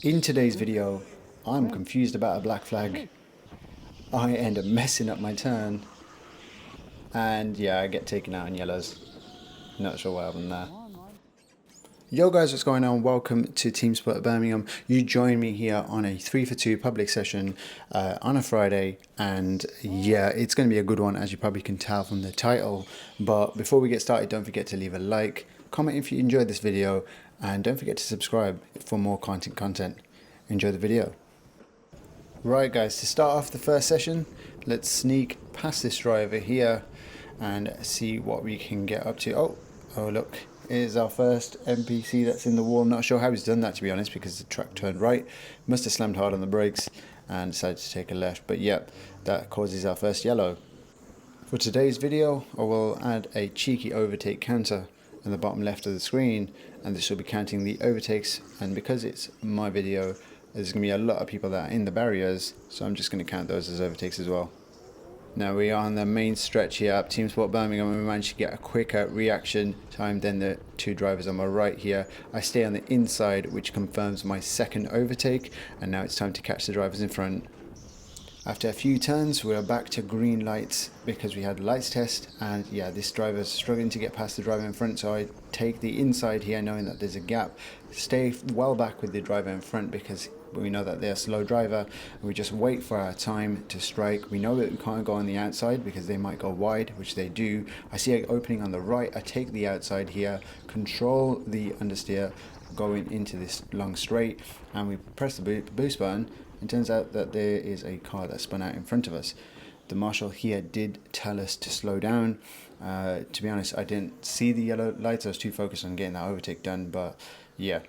In today's video, I'm confused about a black flag. I end up messing up my turn, and yeah, I get taken out in yellows. Not sure what happened there. Yo guys, what's going on? Welcome to TeamSport Birmingham. You join me here on a 3 for 2 public session on a Friday, and yeah, it's going to be a good one, as you probably can tell from the title. But before we get started, don't forget to leave a like, comment if you enjoyed this video, and don't forget to subscribe for more content. Enjoy the video. Right guys, to start off the first session, let's sneak past this driver here and see what we can get up to. Oh look, here's our first NPC that's in the wall. Not sure how he's done that, to be honest, because the track turned right. Must have slammed hard on the brakes and decided to take a left. But yep, that causes our first yellow. For today's video, I will add a cheeky overtake counter in the bottom left of the screen, and this will be counting the overtakes. And because it's my video, there's going to be a lot of people that are in the barriers, so I'm just going to count those as overtakes as well. Now we are on the main stretch here at TeamSport Birmingham, and we managed to get a quicker reaction time than the two drivers on my right here. I stay on the inside, which confirms my second overtake, and now it's time to catch the drivers in front. After a few turns, we are back to green lights because we had a lights test, and yeah, this driver is struggling to get past the driver in front, so I take the inside here knowing that there's a gap. Stay well back with the driver in front because we know that they're a slow driver, and we just wait for our time to strike. We know that we can't go on the outside because they might go wide, which they do. I see an opening on the right, I take the outside here, control the understeer going into this long straight, and we press the boost button. It turns out that there is a car that spun out in front of us. The marshal here did tell us to slow down. To be honest, I didn't see the yellow lights. I was too focused on getting that overtake done, but yeah,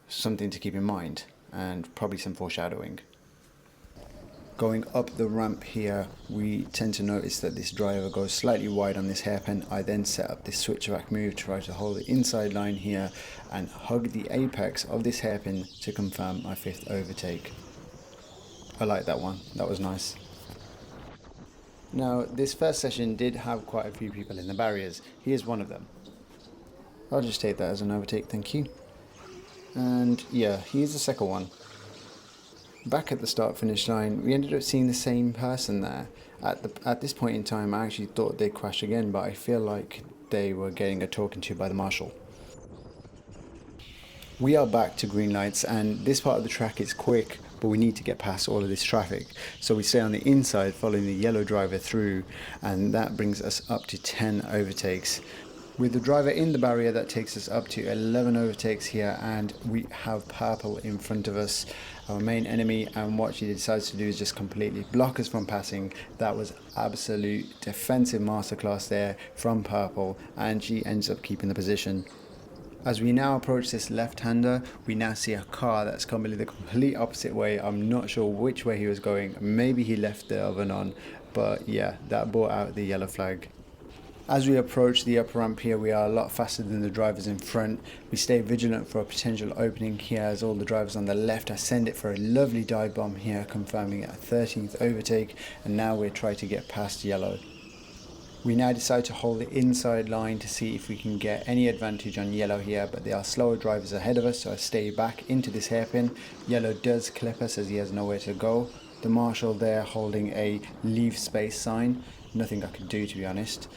something to keep in mind and probably some foreshadowing. Going up the ramp here, we tend to notice that this driver goes slightly wide on this hairpin. I then set up this switchback move to try to hold the inside line here and hug the apex of this hairpin to confirm my fifth overtake. I like that one, that was nice. Now, this first session did have quite a few people in the barriers. Here's one of them. I'll just take that as an overtake, thank you. And yeah, here's the second one. Back at the start finish line, we ended up seeing the same person there. At this point in time, I actually thought they'd crash again, but I feel like they were getting a talking to by the marshal. We are back to green lights, and this part of the track is quick, but we need to get past all of this traffic. So we stay on the inside following the yellow driver through, and that brings us up to 10 overtakes. With the driver in the barrier, that takes us up to 11 overtakes here, and we have purple in front of us, our main enemy, and what she decides to do is just completely block us from passing. That was absolute defensive masterclass there from purple, and she ends up keeping the position. As we now approach this left-hander, we now see a car that's coming the complete opposite way. I'm not sure which way he was going. Maybe he left the oven on, but yeah, that brought out the yellow flag. As we approach the upper ramp here, we are a lot faster than the drivers in front. We stay vigilant for a potential opening here as all the drivers on the left. I send it for a lovely dive bomb here, confirming a 13th overtake, and now we're trying to get past yellow. We now decide to hold the inside line to see if we can get any advantage on yellow here, but there are slower drivers ahead of us, so I stay back into this hairpin. Yellow does clip us as he has nowhere to go. The marshal there holding a leave space sign. Nothing I could do, to be honest.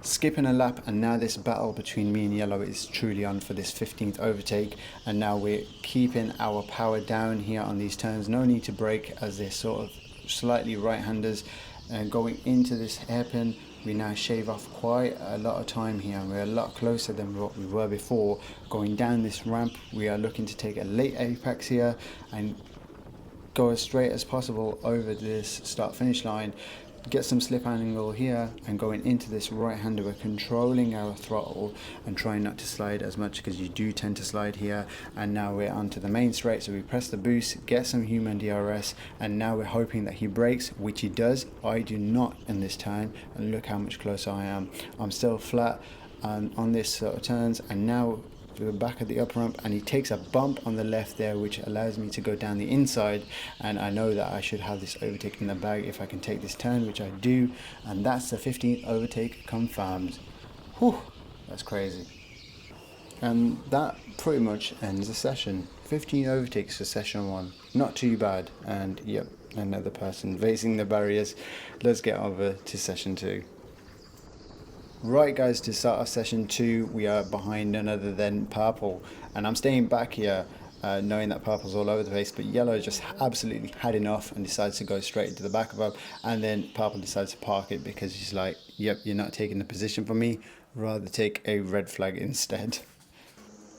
Skipping a lap, and now this battle between me and yellow is truly on for this 15th overtake, and now we're keeping our power down here on these turns. No need to brake as they're sort of slightly right-handers. And going into this hairpin, we now shave off quite a lot of time here, and we're a lot closer than what we were before. Going down this ramp, we are looking to take a late apex here and go as straight as possible over this start finish line. Get some slip angle here, and going into this right hander, we're controlling our throttle and trying not to slide as much because you do tend to slide here. And now we're onto the main straight, so we press the boost, get some human DRS, and now we're hoping that he brakes, which he does. I do not in this turn, and look how much closer I am. I'm still flat on this sort of turns, and now we're back at the upper ramp, and he takes a bump on the left there, which allows me to go down the inside, and I know that I should have this overtake in the bag if I can take this turn, which I do, and that's the 15th overtake confirmed. Whew, that's crazy. And that pretty much ends the session. 15 overtakes for session 1. Not too bad. And yep, another person facing the barriers. Let's get over to session 2. Right guys, to start off session 2, we are behind none other than Purple. And I'm staying back here knowing that Purple's all over the place, but Yellow just absolutely had enough and decides to go straight into the back of her. And then Purple decides to park it because she's like, yep, you're not taking the position from me, rather take a red flag instead.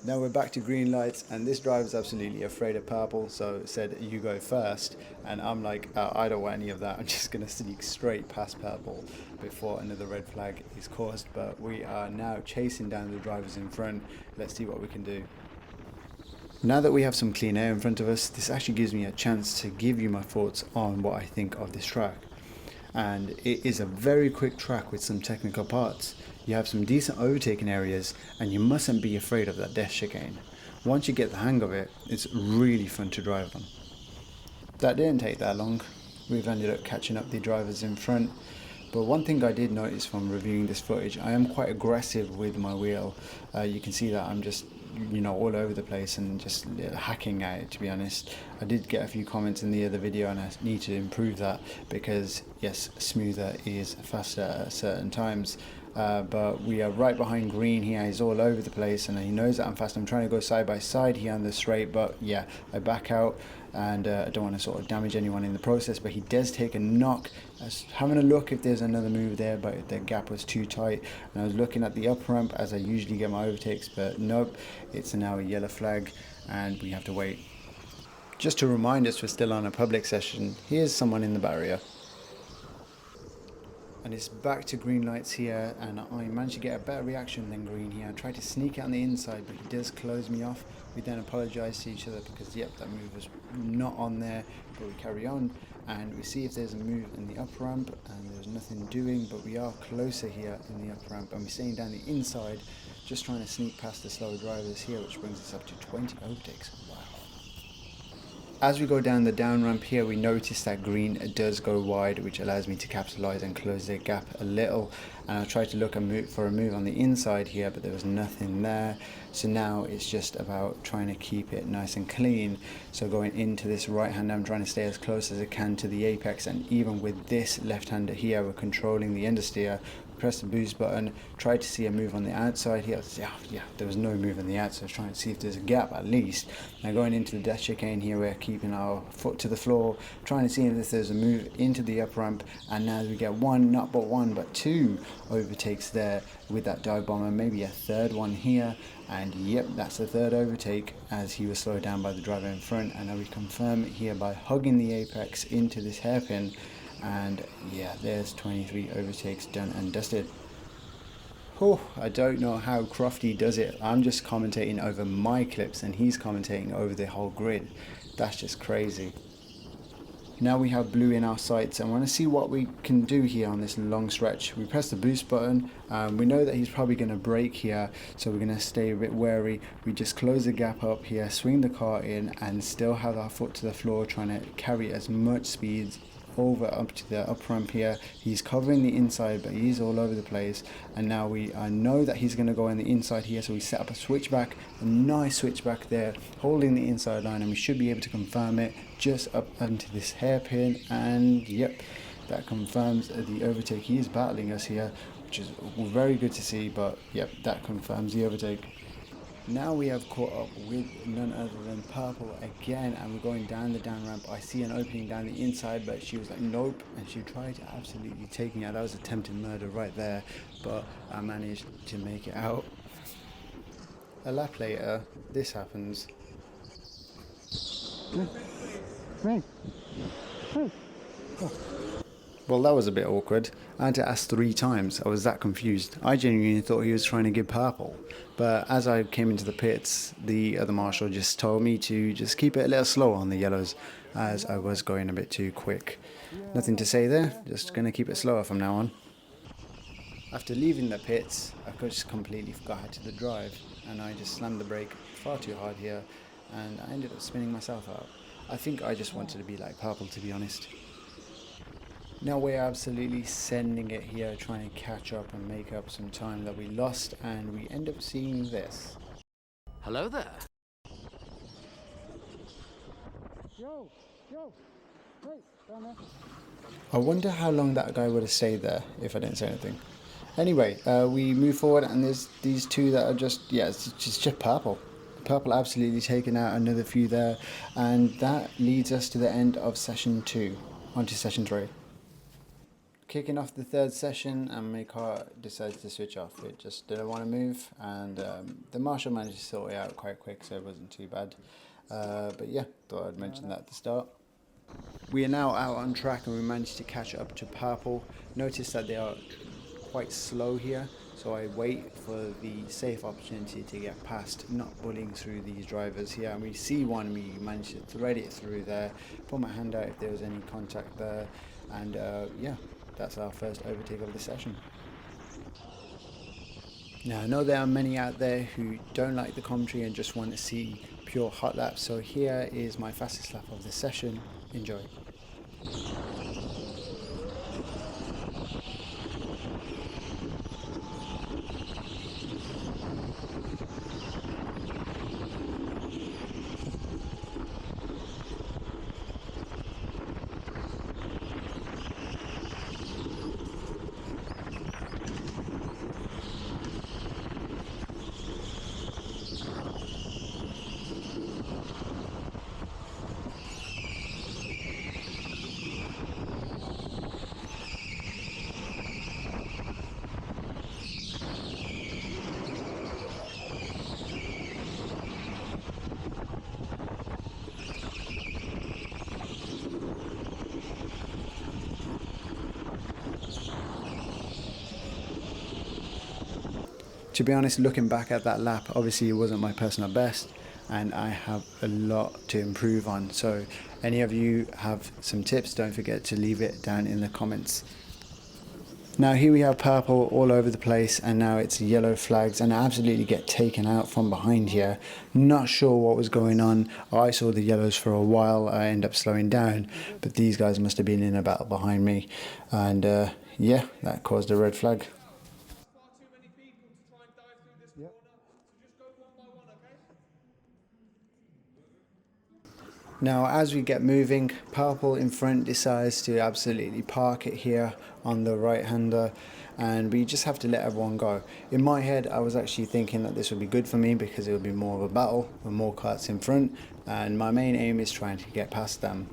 Now we're back to green lights, and this driver's absolutely afraid of Purple, so said you go first, and I'm like, I don't want any of that. I'm just gonna sneak straight past Purple before another red flag is caused. But we are now chasing down the drivers in front. Let's see what we can do. Now that we have some clean air in front of us, this actually gives me a chance to give you my thoughts on what I think of this track. And it is a very quick track with some technical parts. You have some decent overtaking areas, and you mustn't be afraid of that death chicane. Once you get the hang of it, it's really fun to drive on. That didn't take that long. We've ended up catching up the drivers in front. But one thing I did notice from reviewing this footage, I am quite aggressive with my wheel. You can see that I'm just, all over the place and just hacking at it, to be honest. I did get a few comments in the other video, and I need to improve that because, yes, smoother is faster at certain times. But we are right behind green here. He's all over the place and he knows that I'm fast. I'm trying to go side by side here on the straight, but yeah, I back out and I don't want to sort of damage anyone in the process. But he does take a knock. I was having a look if there's another move there, but the gap was too tight, and I was looking at the up ramp as I usually get my overtakes, but nope, it's now a yellow flag and we have to wait. Just to remind us we're still on a public session, here's someone in the barrier. And it's back to green lights here, and I managed to get a better reaction than green here. I tried to sneak it on the inside, but he does close me off. We then apologise to each other because, yep, that move was not on there, but we carry on and we see if there's a move in the up ramp, and there's nothing doing, but we are closer here in the up ramp, and we're staying down the inside, just trying to sneak past the slow drivers here, which brings us up to 20 overtakes. Wow. As we go down the down ramp here, we notice that green does go wide, which allows me to capitalise and close the gap a little. And I tried to look for a move on the inside here, but there was nothing there. So now it's just about trying to keep it nice and clean. So going into this right hand, I'm trying to stay as close as I can to the apex. And even with this left hander here, we're controlling the understeer. Press the boost button, tried to see a move on the outside here. Yeah, there was no move on the outside. I was trying to see if there's a gap at least. Now going into the death chicane here, we're keeping our foot to the floor, trying to see if there's a move into the up ramp, and now we get not one but two overtakes there with that dive bomber, maybe a third one here, and yep, that's the third overtake as he was slowed down by the driver in front. And now we confirm it here by hugging the apex into this hairpin. And yeah, there's 23 overtakes done and dusted. Oh, I don't know how Crofty does it. I'm just commentating over my clips and he's commentating over the whole grid. That's just crazy. Now we have blue in our sights and want to see what we can do here on this long stretch. We press the boost button. We know that he's probably going to brake here, so we're going to stay a bit wary. We just close the gap up here, swing the car in, and still have our foot to the floor, trying to carry as much speed over up to the up ramp here. He's covering the inside, but he's all over the place, and now we know that he's going to go on the inside here, so we set up a switchback, a nice switchback there, holding the inside line, and we should be able to confirm it just up onto this hairpin. And yep, that confirms the overtake. He is battling us here, which is very good to see, but yep, that confirms the overtake. Now we have caught up with none other than Purple again, and we're going down the down ramp. I see an opening down the inside, but she was like, nope, and she tried to absolutely take me out. That was attempted murder right there, but I managed to make it out. A lap later, this happens. Well, that was a bit awkward. I had to ask 3 times. I was that confused. I genuinely thought he was trying to give Purple. But as I came into the pits, the other marshal just told me to just keep it a little slow on the yellows, as I was going a bit too quick. Nothing to say there, just going to keep it slower from now on. After leaving the pits, I just completely forgot how to drive, and I just slammed the brake far too hard here, and I ended up spinning myself out. I think I just wanted to be like Purple, to be honest. Now we're absolutely sending it here, trying to catch up and make up some time that we lost, and we end up seeing this. Hello there. I wonder how long that guy would have stayed there if I didn't say anything. Anyway, we move forward and there's these two that are just, yeah, it's just purple. Purple absolutely taking out another few there. And that leads us to the end of session 2, onto session 3. Kicking off the third session and my car decides to switch off. It just didn't want to move, and the marshal managed to sort it out quite quick, so it wasn't too bad. But yeah, thought I'd mention that at the start. We are now out on track and we managed to catch up to purple. Notice that they are quite slow here, so I wait for the safe opportunity to get past, not bullying through these drivers here. And we see one, we managed to thread it through there, put my hand out if there was any contact there, and yeah, that's our first overtake of the session. Now, I know there are many out there who don't like the commentary and just want to see pure hot laps, so here is my fastest lap of the session. Enjoy. To be honest, looking back at that lap, obviously it wasn't my personal best and I have a lot to improve on. So any of you have some tips, don't forget to leave it down in the comments. Now here we have purple all over the place and now it's yellow flags and I absolutely get taken out from behind here. Not sure what was going on. I saw the yellows for a while, I end up slowing down, but these guys must have been in a battle behind me and yeah, that caused a red flag. Now as we get moving, purple in front decides to absolutely park it here on the right hander and we just have to let everyone go. In my head I was actually thinking that this would be good for me because it would be more of a battle with more karts in front and my main aim is trying to get past them.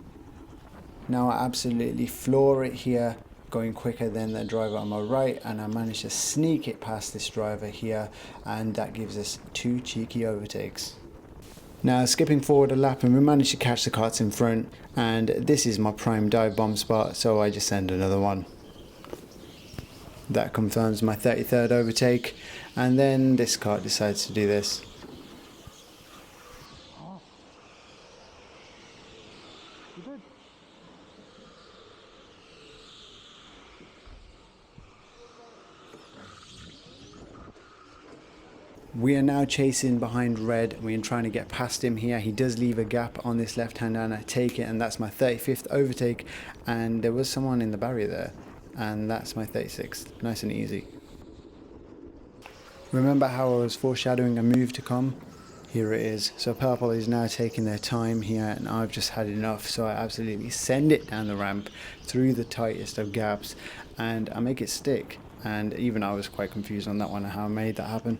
Now I absolutely floor it here, going quicker than the driver on my right, and I managed to sneak it past this driver here and that gives us 2 cheeky overtakes. Now skipping forward a lap and we managed to catch the karts in front and this is my prime dive bomb spot, so I just send another one. That confirms my 33rd overtake and then this kart decides to do this. We are now chasing behind red. We're trying to get past him here. He does leave a gap on this left hander and I take it and that's my 35th overtake and there was someone in the barrier there and that's my 36th. Nice and easy. Remember how I was foreshadowing a move to come? Here it is. So purple is now taking their time here and I've just had enough, so I absolutely send it down the ramp through the tightest of gaps and I make it stick, and even I was quite confused on that one how I made that happen.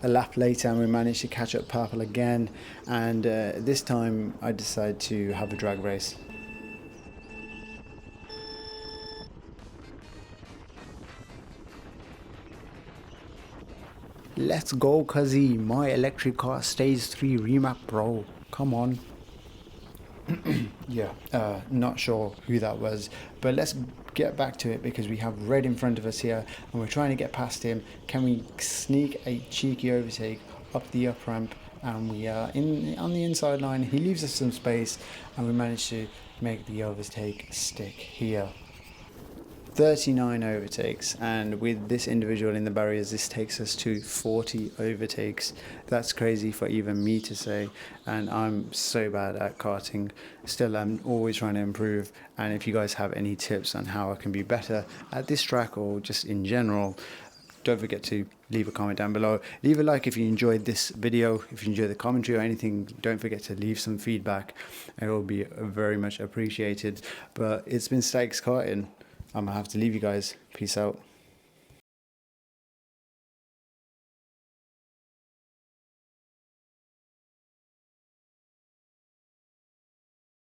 A lap later and we managed to catch up purple again and this time I decide to have a drag race. Let's go cuzzy, my electric car stage 3 remap bro, come on. Yeah, not sure who that was, but let's get back to it because we have red in front of us here and we're trying to get past him. Can we sneak a cheeky overtake up the up ramp and we are on the inside line. He leaves us some space and we manage to make the overtake stick here. 39 overtakes, and with this individual in the barriers this takes us to 40 overtakes. That's crazy for even me to say, and I'm so bad at karting. Still, I'm always trying to improve, and if you guys have any tips on how I can be better at this track or just in general, don't forget to leave a comment down below. Leave a like if you enjoyed this video. If you enjoyed the commentary or anything, don't forget to leave some feedback. It will be very much appreciated. But it's been Stakes Karting. I'm gonna have to leave you guys. Peace out.